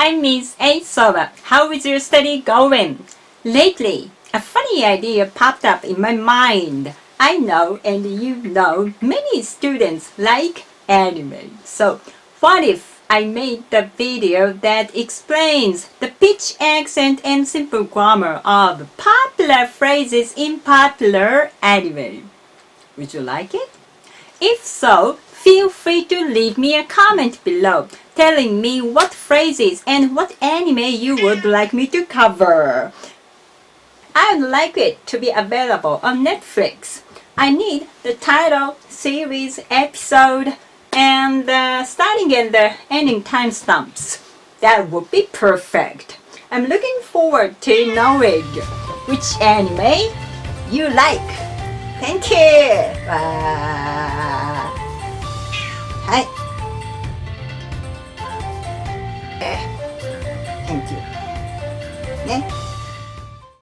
I'm Miss Asoba. How is your study going? Lately, a funny idea popped up in my mind. I know and you know many students like anime. So, what if I made the video that explains the pitch, accent, and simple grammar of popular phrases in popular anime? Would you like it? If so, feel free to leave me a comment below telling me what phrases and what anime you would like me to cover. I would like it to be available on Netflix. I need the title, series, episode, and the starting and the ending timestamps. That would be perfect. I'm looking forward to knowing which anime you like. Thank you! はい。Thank you. ね。